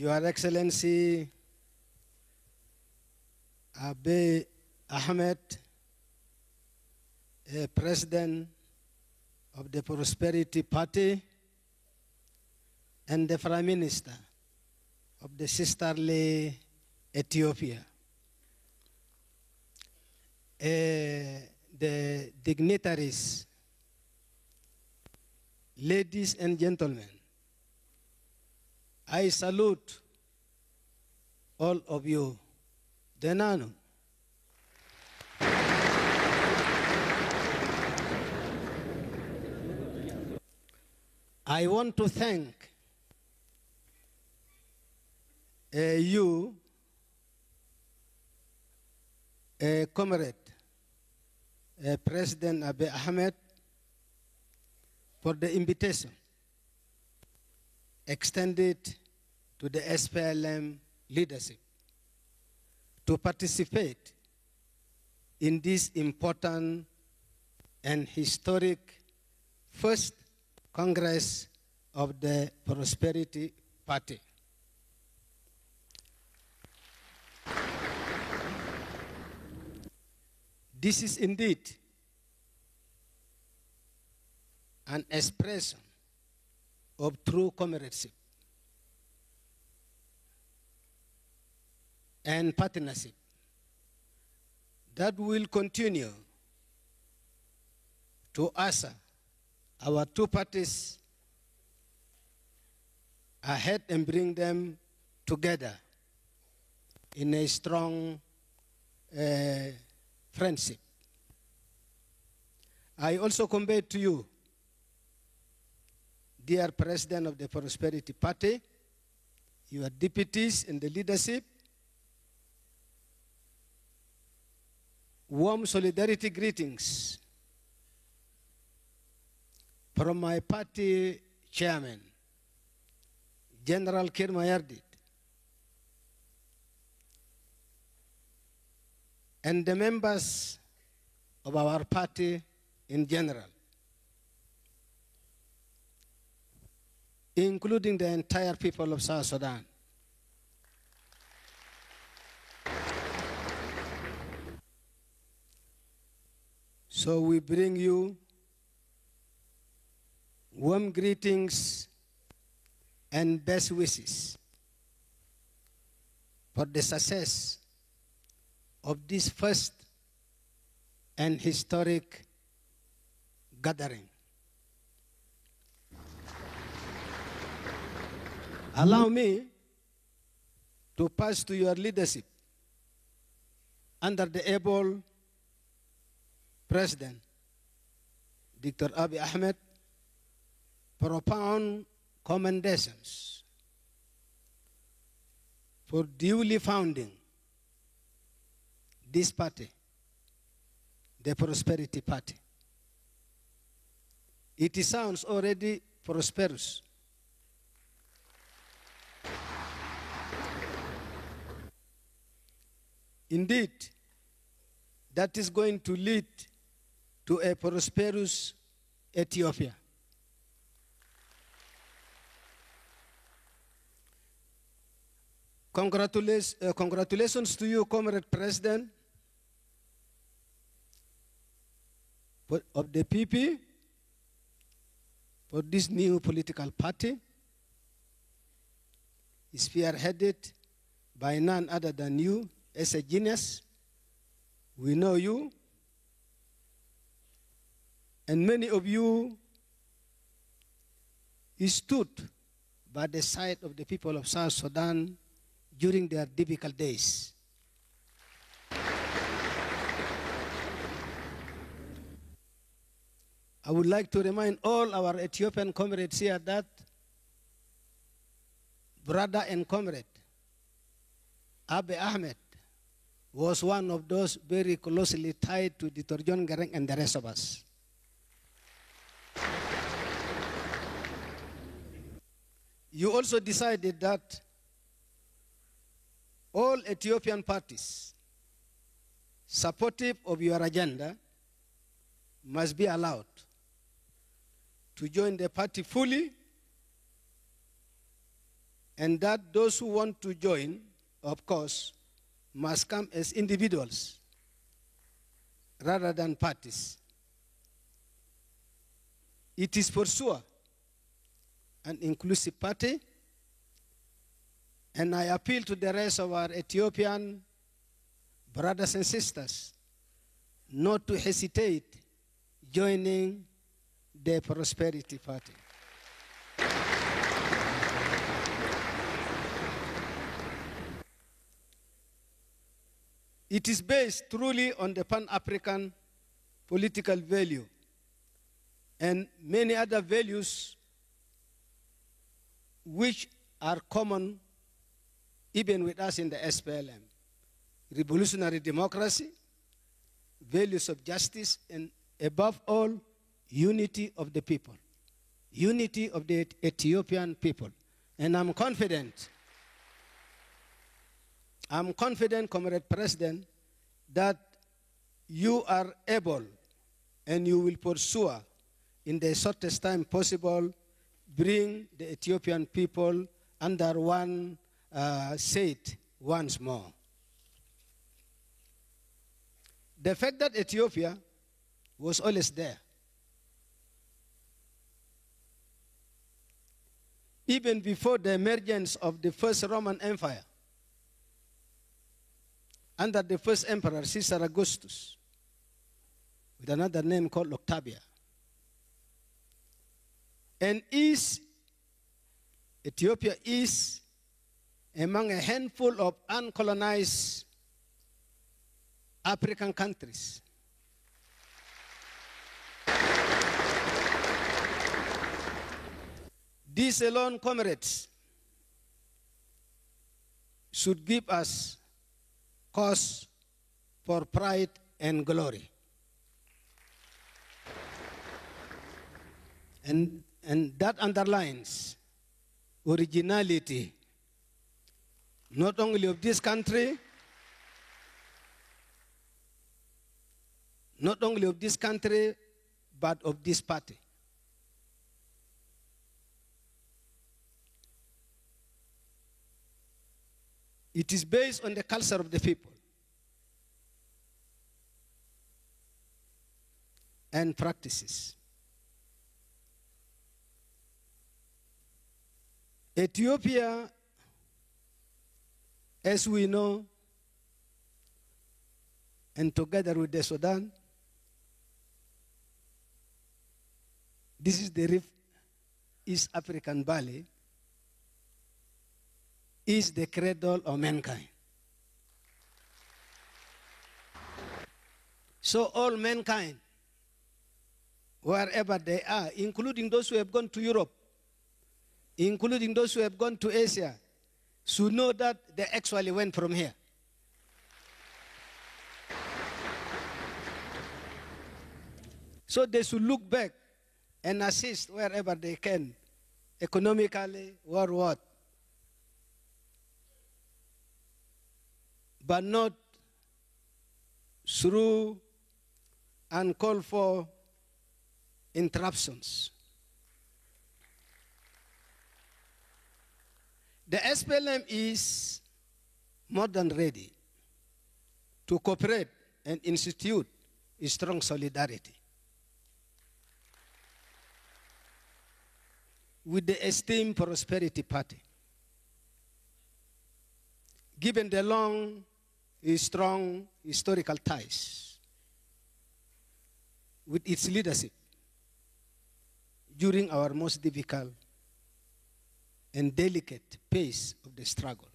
Your Excellency Abiy Ahmed, President of the Prosperity Party and the Prime Minister of the sisterly Ethiopia, the dignitaries, ladies and gentlemen, I salute all of you. Denano. I want to thank you, Comrade President Abiy Ahmed, for the invitation extended to the SPLM leadership to participate in this important and historic first Congress of the Prosperity Party. This is indeed an expression of true comradeship and partnership that will continue to usher our two parties ahead and bring them together in a strong friendship. I also convey to you, dear President of the Prosperity Party, your deputies in the leadership, warm solidarity greetings from my party chairman, General Kir Mayardit, and the members of our party in general, including the entire people of South Sudan. So we bring you warm greetings and best wishes for the success of this first and historic gathering. Allow me to pass to your leadership under the able President Dr. Abiy Ahmed profound commendations for duly founding this party, the Prosperity Party. It sounds already prosperous. Indeed, that is going to lead to a prosperous Ethiopia. Congratulations to you, Comrade President of the PP, for this new political party, spearheaded by none other than you as a genius. We know you, and many of you stood by the side of the people of South Sudan during their difficult days. I would like to remind all our Ethiopian comrades here that brother and comrade Abiy Ahmed was one of those very closely tied to Dr. John Garang and the rest of us. You also decided that all Ethiopian parties supportive of your agenda must be allowed to join the party fully and that those who want to join, of course, must come as individuals rather than parties. It is for sure an inclusive party, and I appeal to the rest of our Ethiopian brothers and sisters not to hesitate joining the Prosperity Party. It is based truly on the Pan-African political value and many other values which are common even with us in the SPLM. Revolutionary democracy, values of justice, and above all, unity of the people. Unity of the Ethiopian people. And I'm confident, Comrade President, that you are able and you will pursue in the shortest time possible, bring the Ethiopian people under one seat once more. The fact that Ethiopia was always there, even before the emergence of the first Roman Empire, under the first emperor, Caesar Augustus, with another name called Octavia. And Ethiopia is among a handful of uncolonized African countries. These alone, comrades, should give us cause for pride and glory. And that underlines originality, not only of this country, but of this party. It is based on the culture of the people and practices. Ethiopia, as we know, and together with the Sudan, this is the East African Valley, is the cradle of mankind. So all mankind, wherever they are, including those who have gone to Europe, including those who have gone to Asia, should know that they actually went from here. So they should look back and assist wherever they can, economically or what. But not through uncalled for interruptions. The SPLM is more than ready to cooperate and institute a strong solidarity with the esteemed Prosperity Party, given the long, strong historical ties with its leadership during our most difficult and delicate phase of the struggle.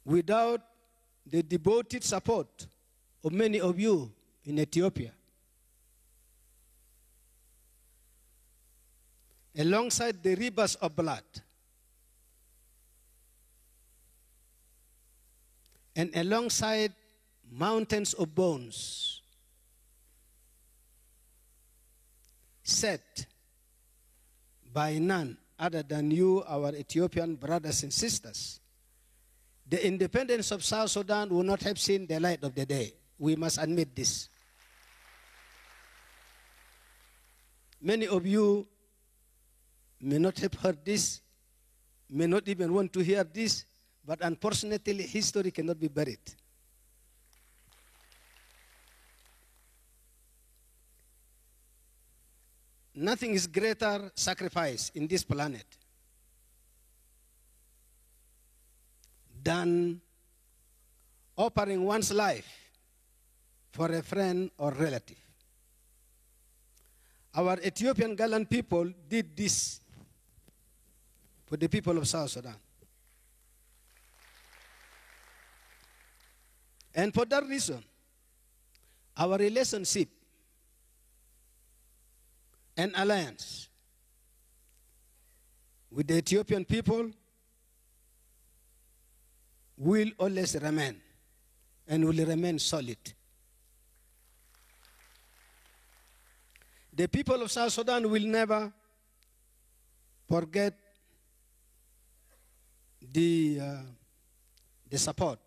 Without the devoted support of many of you in Ethiopia, alongside the rivers of blood, and alongside mountains of bones set by none other than you, our Ethiopian brothers and sisters, the independence of South Sudan would not have seen the light of the day. We must admit this. Many of you may not have heard this, may not even want to hear this, but unfortunately, history cannot be buried. Nothing is greater sacrifice in this planet than offering one's life for a friend or relative. Our Ethiopian gallant people did this for the people of South Sudan. And for that reason, our relationship and alliance with the Ethiopian people will always remain and will remain solid. The people of South Sudan will never forget the support.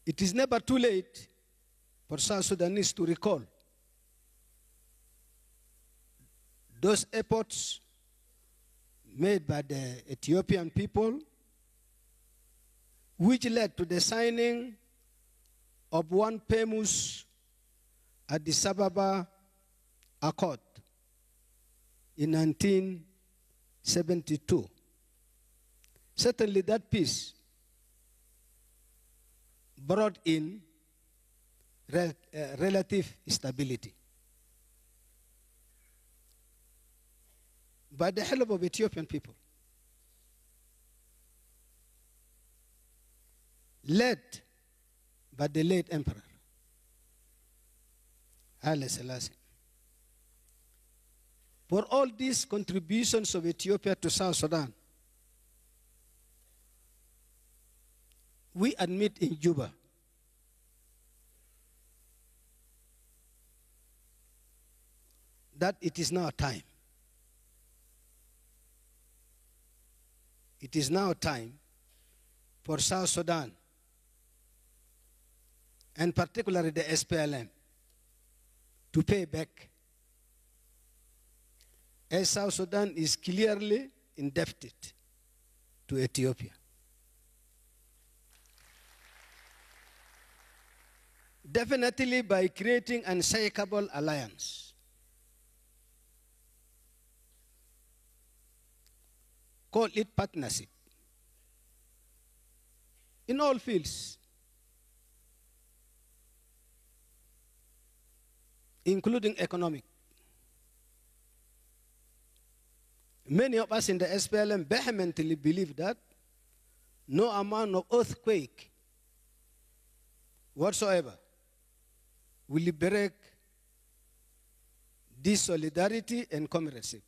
It is never too late for South Sudanese to recall those efforts made by the Ethiopian people, which led to the signing of one famous Addis Ababa Accord in 1972. Certainly that peace brought in relative stability. By the help of Ethiopian people, led by the late Emperor Haile Selassie. For all these contributions of Ethiopia to South Sudan, we admit in Juba that it is now time. It is now time for South Sudan, and particularly the SPLM, to pay back, as South Sudan is clearly indebted to Ethiopia. Definitely by creating an unshakable alliance. Call it partnership. In all fields, including economic. Many of us in the SPLM vehemently believe that no amount of earthquake whatsoever will break this solidarity and comradeship.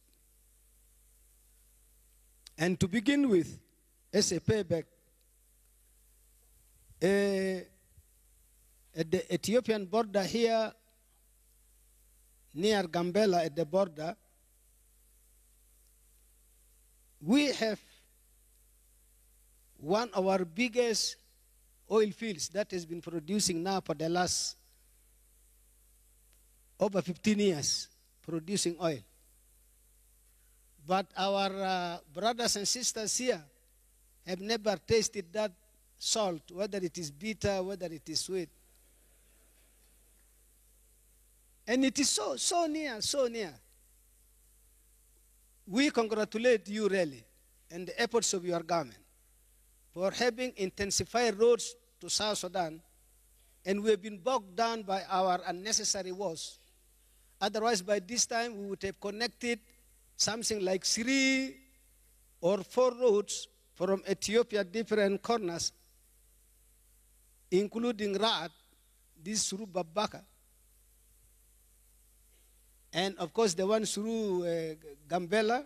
And to begin with, as a payback, at the Ethiopian border here, near Gambela at the border, we have one of our biggest oil fields that has been producing now for the last over 15 years, producing oil. But our brothers and sisters here have never tasted that salt, whether it is bitter, whether it is sweet. And it is so near, so near. We congratulate you really and the efforts of your government for having intensified roads to South Sudan, and we have been bogged down by our unnecessary wars. Otherwise, by this time, we would have connected something like 3 or 4 roads from Ethiopia, different corners, including Raat, this through Babaka, and of course the one through Gambela.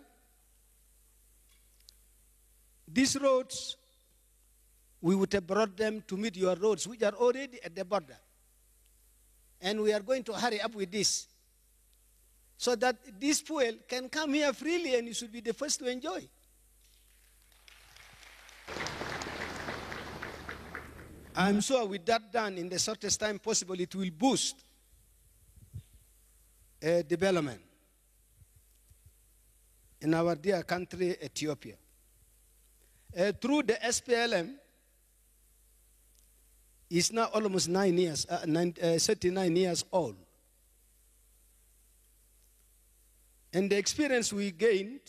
These roads, we would have brought them to meet your roads, which are already at the border. And we are going to hurry up with this, so that this fuel can come here freely and you should be the first to enjoy. I'm sure with that done in the shortest time possible, it will boost development in our dear country, Ethiopia. Through the SPLM, is now almost 39 years old. And the experience we gained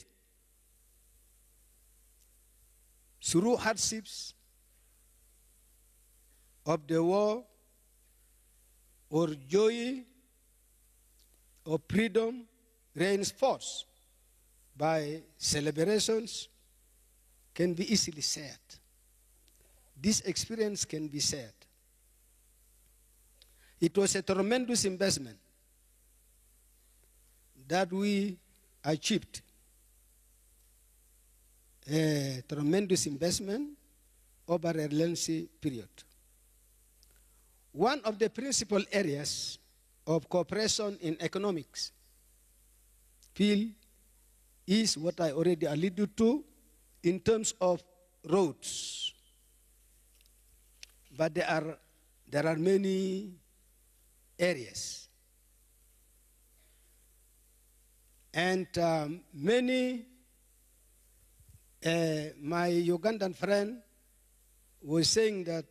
through hardships of the war, or joy, or freedom, reinforced by celebrations, can be easily shared. This experience can be shared. It was a tremendous investment that we achieved. A tremendous investment over a lengthy period. One of the principal areas of cooperation in economics field is what I already alluded to in terms of roads. But there are many areas. And my Ugandan friend was saying that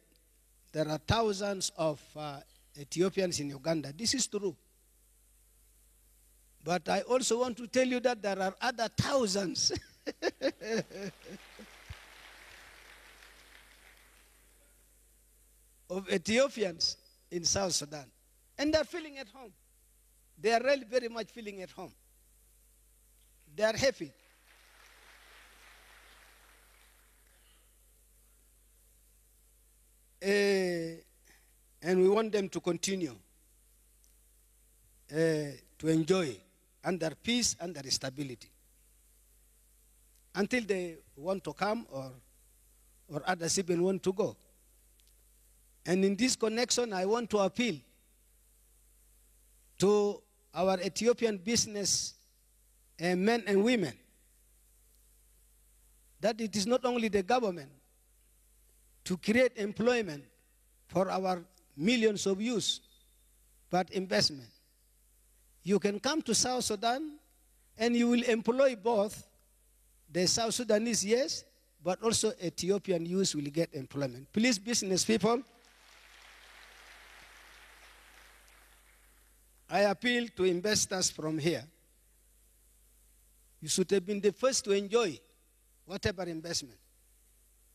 there are thousands of Ethiopians in Uganda. This is true. But I also want to tell you that there are other thousands of Ethiopians in South Sudan. And they're feeling at home. They are really very much feeling at home. They are happy. And we want them to continue to enjoy under peace, under stability, until they want to come or others even want to go. And in this connection, I want to appeal to our Ethiopian business men and women that it is not only the government to create employment for our millions of youth, but investment. You can come to South Sudan and you will employ both the South Sudanese, yes, but also Ethiopian youth will get employment. Please, business people, I appeal to investors from here. You should have been the first to enjoy whatever investment.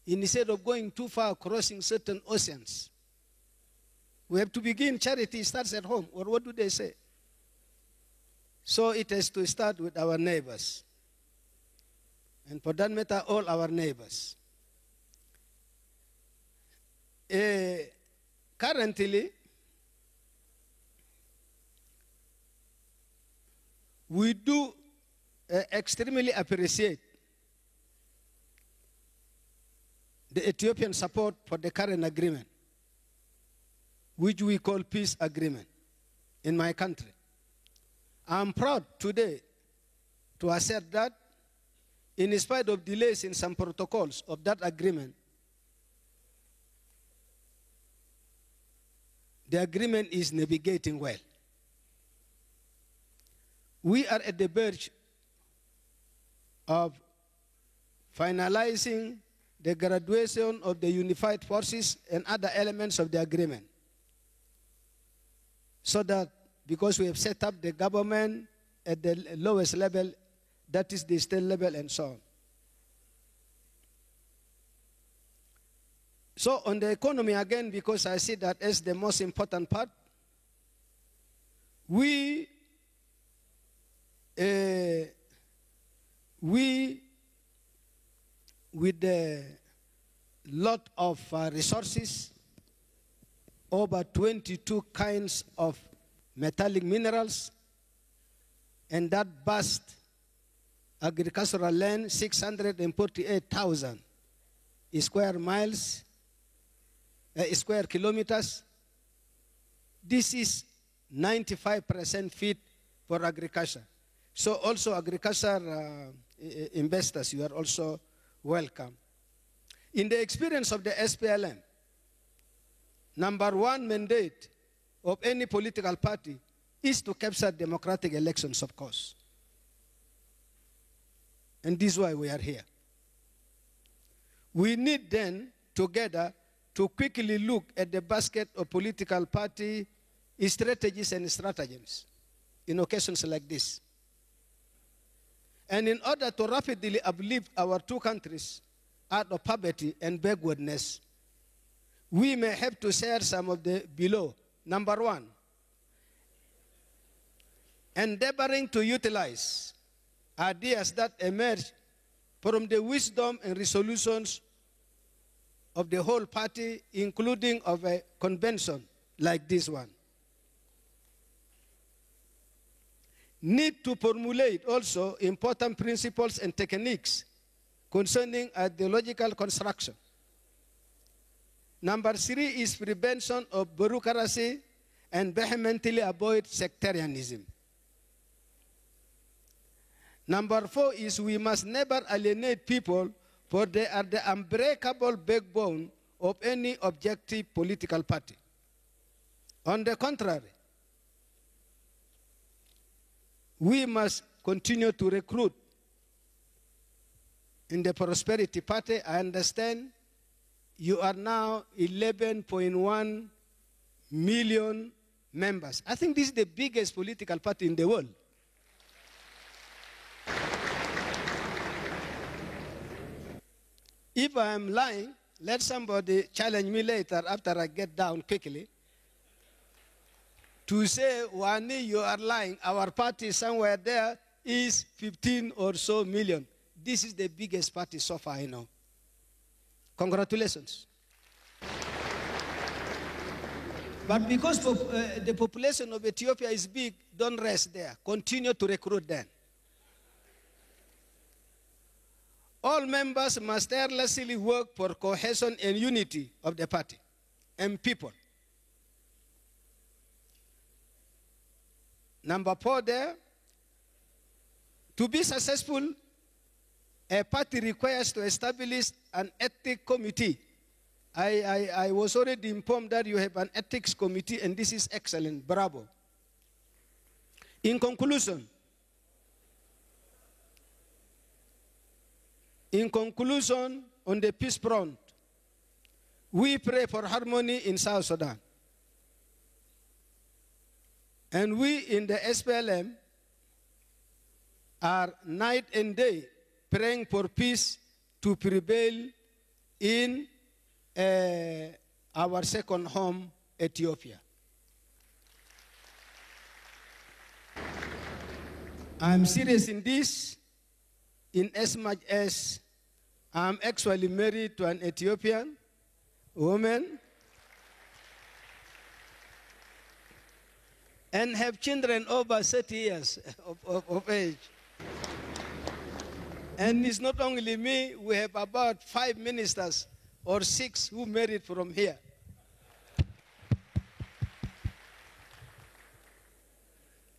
Instead of going too far, crossing certain oceans. We have to begin. Charity starts at home. Or what do they say? So it has to start with our neighbors. And for that matter, all our neighbors. Currently, we do extremely appreciate the Ethiopian support for the current agreement, which we call peace agreement in my country. I'm proud today to assert that in spite of delays in some protocols of that agreement, the agreement is navigating well. We are at the verge of finalizing the graduation of the unified forces and other elements of the agreement. So that, because we have set up the government at the lowest level, that is the state level and so on. So on the economy again, because I see that as the most important part, we with a lot of resources, over 22 kinds of metallic minerals, and that vast agricultural land, 648,000 square miles, square kilometers. This is 95% fit for agriculture. So also agriculture investors, you are also welcome. In the experience of the SPLM, number one mandate of any political party is to capture democratic elections, of course. And this is why we are here. We need then, together, to quickly look at the basket of political party strategies and stratagems in occasions like this. And in order to rapidly uplift our two countries out of poverty and backwardness, we may have to share some of the below. Number one, endeavoring to utilize ideas that emerge from the wisdom and resolutions of the whole party, including of a convention like this one. Need to formulate also important principles and techniques concerning ideological construction. Number three is prevention of bureaucracy and vehemently avoid sectarianism. Number four is we must never alienate people, for they are the unbreakable backbone of any objective political party. On the contrary, we must continue to recruit. In the Prosperity Party, I understand you are now 11.1 million members. I think this is the biggest political party in the world. If I am lying, let somebody challenge me later after I get down quickly to say, Wani, you are lying. Our party somewhere there is 15 or so million. This is the biggest party so far I know. Congratulations. But because the population of Ethiopia is big, don't rest there. Continue to recruit them. All members must tirelessly work for cohesion and unity of the party and people. Number four there, to be successful, a party requires to establish an ethics committee. I was already informed that you have an ethics committee, and this is excellent. Bravo. In conclusion, on the peace front, we pray for harmony in South Sudan. And we in the SPLM are night and day praying for peace to prevail in our second home, Ethiopia. I'm serious in this, in as much as I'm actually married to an Ethiopian woman and have children over 30 years of age. And it's not only me, we have about 5 ministers or 6 who married from here.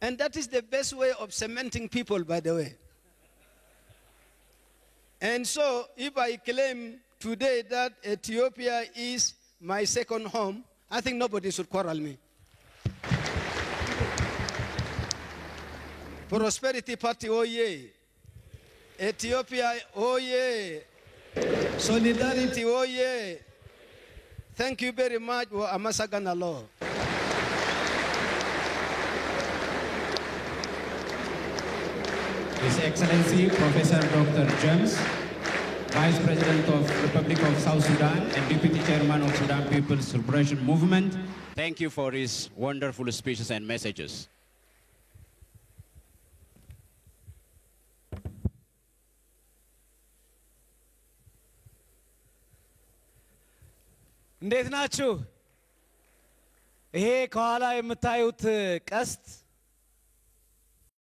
And that is the best way of cementing people, by the way. And so, if I claim today that Ethiopia is my second home, I think nobody should quarrel me. Prosperity Party, oh yeah. Ethiopia, oh yeah. Solidarity, oh yeah. Thank you very much. Amasaganalo. His Excellency Professor Dr. James, Vice President of Republic of South Sudan and Deputy Chairman of Sudan People's Liberation Movement. Thank you for his wonderful speeches and messages. እንዴት ናችሁ? ይሄ ከኋላ የምታዩት ቀስት